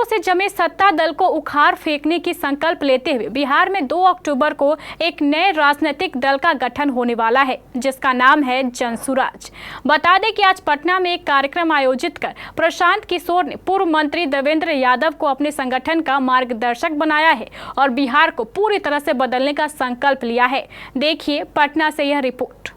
से जमे सत्ता दल को उखाड़ फेंकने की संकल्प लेते हुए बिहार में 2 अक्टूबर को एक नए राजनीतिक दल का गठन होने वाला है, जिसका नाम है जनसुराज। बता दें कि आज पटना में एक कार्यक्रम आयोजित कर प्रशांत किशोर ने पूर्व मंत्री देवेंद्र यादव को अपने संगठन का मार्गदर्शक बनाया है और बिहार को पूरी तरह से बदलने का संकल्प लिया है। देखिए पटना से यह रिपोर्ट।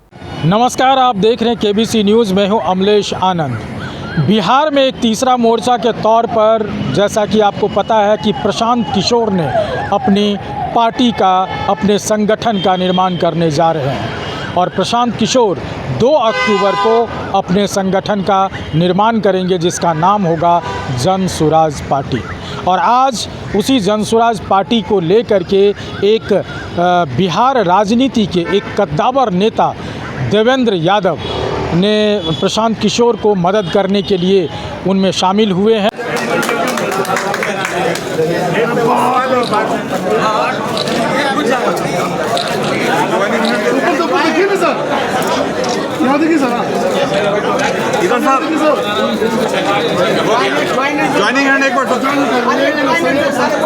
नमस्कार, आप देख रहे हैं केबीसी न्यूज़। मैं हूं अमलेश आनंद। बिहार में एक तीसरा मोर्चा के तौर पर जैसा कि आपको पता है कि प्रशांत किशोर ने अपनी पार्टी का, अपने संगठन का निर्माण करने जा रहे हैं और प्रशांत किशोर 2 अक्टूबर को अपने संगठन का निर्माण करेंगे, जिसका नाम होगा जनसुराज पार्टी। और आज उसी जनसुराज पार्टी को लेकर के एक बिहार राजनीति के एक कद्दावर नेता देवेंद्र यादव ने प्रशांत किशोर को मदद करने के लिए उनमें शामिल हुए हैं।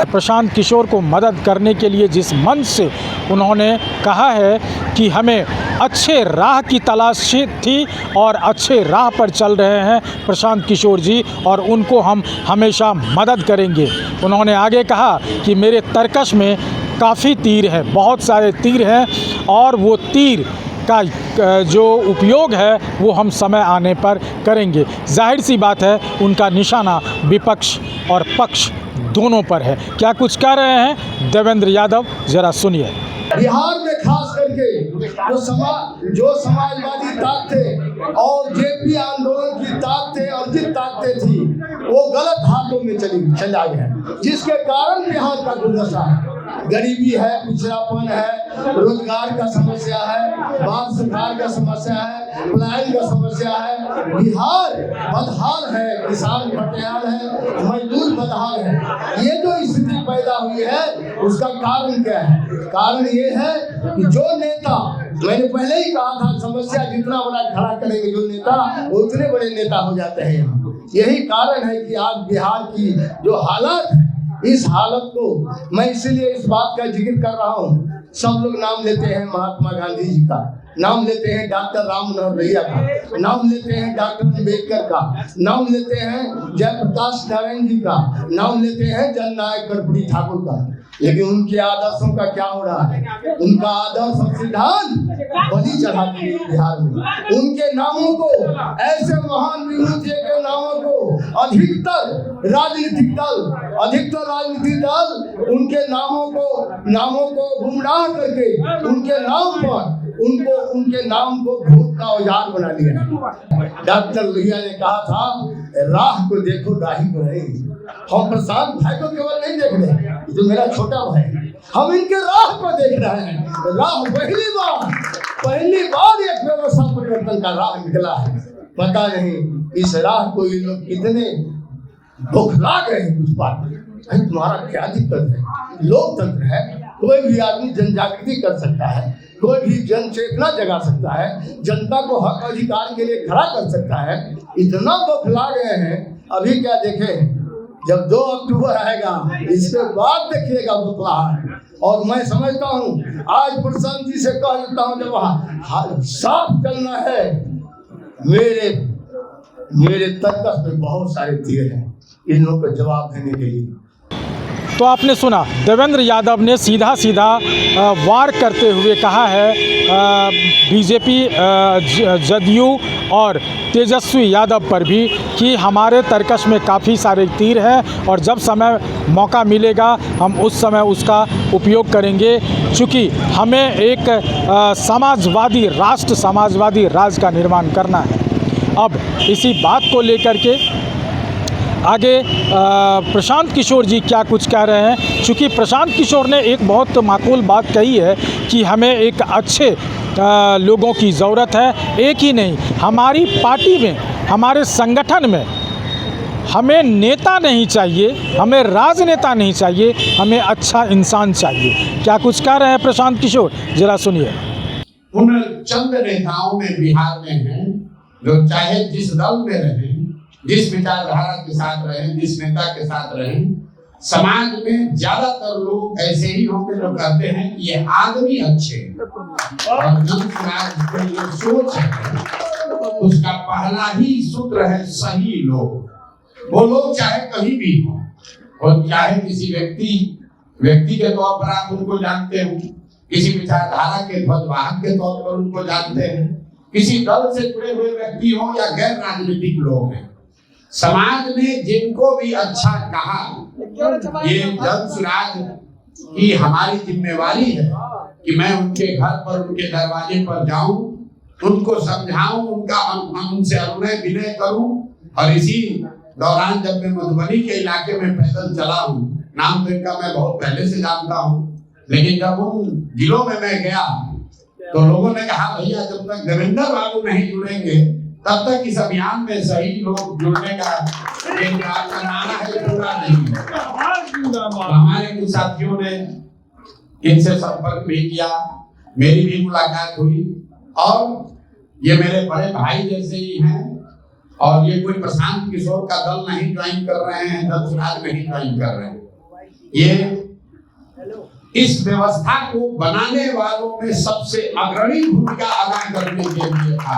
प्रशांत किशोर को मदद करने के लिए जिस मन से उन्होंने कहा है कि हमें अच्छे राह की तलाश थी और अच्छे राह पर चल रहे हैं प्रशांत किशोर जी, और उनको हम हमेशा मदद करेंगे। उन्होंने आगे कहा कि मेरे तरकश में काफ़ी तीर है, बहुत सारे तीर हैं और वो तीर का जो उपयोग है वो हम समय आने पर करेंगे। जाहिर सी बात है उनका निशाना विपक्ष और पक्ष दोनों पर है। क्या कुछ कह रहे हैं देवेंद्र यादव, ज़रा सुनिए। बिहार में खास करके जो समाजवादी ताकतें और जेपी आंदोलन की ताकतें अर्जित ताकतें थी, वो गलत हाथों में चला गया, जिसके कारण बिहार का दुर्दशा है। गरीबी है, पिछड़ापन है, रोजगार का समस्या है, बाल सुधार का समस्या है, पलायन का समस्या है। बिहार बदहाल है, किसान बदहाल है, मजदूर बदहाल है। ये जो स्थिति पैदा हुई है उसका कारण क्या है? कारण ये है कि जो नेता, मैंने पहले ही कहा था, समस्या जितना बड़ा खड़ा करेंगे जो नेता, वो उतने बड़े नेता हो जाते हैं। यही कारण है कि आज बिहार की जो हालत है, इस हालत को मैं इसलिए इस बात का जिक्र कर रहा हूँ। सब लोग नाम लेते हैं महात्मा गांधी जी का, नाम लेते हैं डॉक्टर राम मनोहर लोहिया का, नाम लेते हैं डॉक्टर अम्बेडकर का, नाम लेते हैं जयप्रकाश नारायण जी का, नाम लेते हैं जननायक कर्पूरी ठाकुर का, लेकिन उनके आदर्शों का क्या हो रहा है? उनका आदर्श और सिद्धांत बलि चढ़ा दिए बिहार में। उनके नामों को, ऐसे महान विभूतियों के नामों को अधिकतर राजनीतिक दल उनके नामों को गुमराह करके उनके नाम को भूत का औजार बना लिया। डॉक्टर लोहिया ने कहा था, राह को देखो राही को नहीं। हम प्रशांत भाई को केवल नहीं देख रहे, जो मेरा छोटा भाई, हम इनके राह को देख रहे हैं। राह पहली बार एक व्यवस्था परिवर्तन का राह निकला है। पता नहीं इस राह को ये लोग कितने बौखला गए हैं। कुछ बात तुम्हारा क्या दिक्कत है? लोकतंत्र है, कोई भी आदमी जन जागृति कर सकता है, कोई भी जन चेतना जगा सकता है, जनता को हक अधिकार के लिए खड़ा कर सकता है। इतना बौखला गए हैं। अभी क्या देखें, जब 2 अक्टूबर आएगा, इसके बाद देखिएगा बौखलाहट। और मैं समझता हूँ आज प्रशांत जी से कह देता हूँ, जब वहाँ साफ चलना है, मेरे तर्कस में बहुत सारे तीर हैं, इन लोगों को जवाब देने के लिए। तो आपने सुना, देवेंद्र यादव ने सीधा वार करते हुए कहा है बीजेपी, जदयू और तेजस्वी यादव पर भी कि हमारे तरकश में काफ़ी सारे तीर हैं और जब समय मौका मिलेगा हम उस समय उसका उपयोग करेंगे, चूँकि हमें एक समाजवादी राज का निर्माण करना है। अब इसी बात को लेकर के आगे प्रशांत किशोर जी क्या कुछ कह रहे हैं, चूँकि प्रशांत किशोर ने एक बहुत माकूल बात कही है कि हमें एक अच्छे लोगों की ज़रूरत है। एक ही नहीं, हमारी पार्टी में, हमारे संगठन में हमें नेता नहीं चाहिए, हमें राजनेता नहीं चाहिए, हमें अच्छा इंसान चाहिए। क्या कुछ कह रहे हैं प्रशांत किशोर, ज़रा सुनिए। उन चंद नेताओं में बिहार में हैं जो चाहे जिस दल में रहें, जिस विचारधारा के साथ रहें, जिस नेता के साथ रहें, समाज में ज्यादातर लोग ऐसे ही होंगे जो कहते हैं कि ये आदमी अच्छे हैं। और जनसुराज की जो सोच है उसका पहला ही सूत्र है सही लोग। वो लोग चाहे कहीं भी हो, और चाहे किसी व्यक्ति के तौर पर आप उनको जानते हो, किसी विचारधारा के ध्वजवाहक के तौर पर उनको जानते हैं, किसी दल से जुड़े हुए व्यक्ति हो या गैर राजनीतिक लोग हैं, समाज ने जिनको भी अच्छा कहा, ये जनसुराज की हमारी जिम्मेवारी है कि मैं उनके घर पर, उनके दरवाजे पर जाऊं, उनको समझाऊं, उनसे अनुनय विनय करूं। और इसी दौरान जब मैं मधुबनी के इलाके में पैदल चला हूं, नाम तो इनका मैं बहुत पहले से जानता हूं, लेकिन जब उन जिलों में मैं गया तो लोगों ने कहा भैया जब तक देवेंद्र बाबू नहीं जुड़ेंगे तब तक इस अभियान में सही लोग जुड़ने का आपका नारा है पूरा नहीं होगा। हमारे कुछ साथियों ने इनसे संपर्क भी किया, मेरी भी मुलाकात हुई, और ये मेरे बड़े भाई जैसे ही हैं। और ये कोई प्रशांत किशोर का दल नहीं ज्वाइन कर रहे हैं, जनसुराज नहीं ज्वाइन कर रहे हैं। ये इस व्यवस्था को बनाने वालों में सबसे अग्रणी भूमिका अदा करने के लिए था।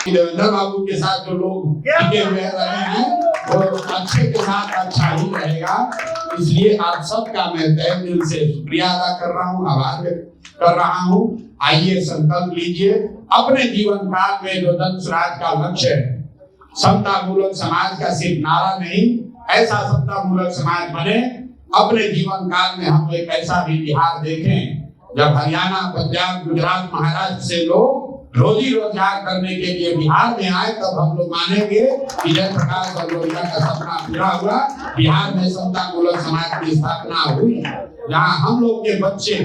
देवेंद्र बाबू के साथ जो लोग टिके हुए रहे हैं वो अच्छे के साथ अच्छा ही रहेगा। इसलिए आप सबका मैं तहे दिल से शुक्रिया अदा कर रहा हूँ, आभार व्यक्त कर रहा हूँ। आइए संकल्प लीजिए, अपने जीवन काल में जो जनसुराज का लक्ष्य है, समता मूलक समाज का सिर्फ नारा नहीं, ऐसा समता मूलक समाज बने अपने जीवन काल में हम एक ऐसा भी बिहार देखें जब हरियाणा, पंजाब, गुजरात, महाराष्ट्र से लोग रोजी रोजगार करने के लिए बिहार में आए, तब हम लोग मानेंगे कि जयप्रकाश और लोहिया का सपना पूरा हुआ। बिहार में समता मूलक समाज की स्थापना हुई, जहाँ हम लोग के बच्चे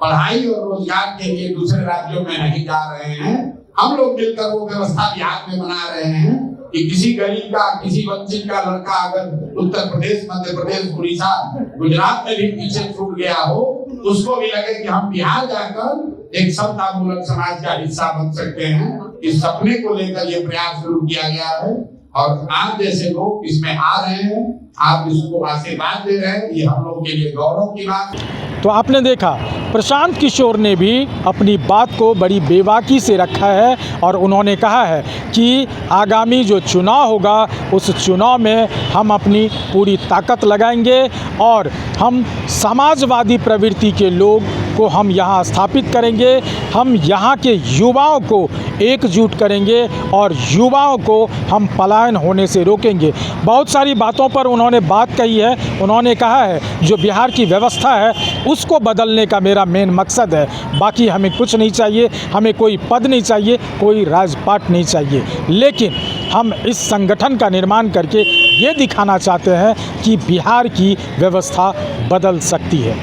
पढ़ाई और रोजगार के लिए दूसरे राज्यों में नहीं जा रहे हैं। हम लोग मिलकर वो व्यवस्था बिहार में बना रहे हैं कि किसी गरीब का, किसी वंचित का लड़का अगर उत्तर प्रदेश, मध्य प्रदेश, उड़ीसा, गुजरात में भी पीछे छूट गया हो, उसको भी लगे कि हम बिहार जाकर एक समता मूलक समाज का हिस्सा बन सकते हैं। इस सपने को लेकर ये प्रयास शुरू किया गया है और आप जैसे लोग इसमें आ रहे हैं, आप इसको आशीर्वाद दे रहे हैं, ये हम लोग के लिए गौरव की बात है। तो आपने देखा प्रशांत किशोर ने भी अपनी बात को बड़ी बेबाकी से रखा है और उन्होंने कहा है कि आगामी जो चुनाव होगा उस चुनाव में हम अपनी पूरी ताकत लगाएंगे और हम समाजवादी प्रवृत्ति के लोग को हम यहाँ स्थापित करेंगे। हम यहाँ के युवाओं को एकजुट करेंगे और युवाओं को हम पलायन होने से रोकेंगे। बहुत सारी बातों पर उन्होंने बात कही है। उन्होंने कहा है जो बिहार की व्यवस्था है उसको बदलने का मेरा मेन मकसद है, बाकी हमें कुछ नहीं चाहिए, हमें कोई पद नहीं चाहिए, कोई राजपाट नहीं चाहिए, लेकिन हम इस संगठन का निर्माण करके ये दिखाना चाहते हैं कि बिहार की व्यवस्था बदल सकती है।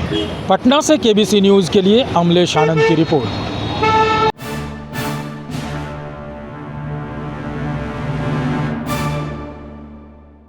पटना से केबीसी न्यूज़ के लिए अमलेश आनंद की रिपोर्ट।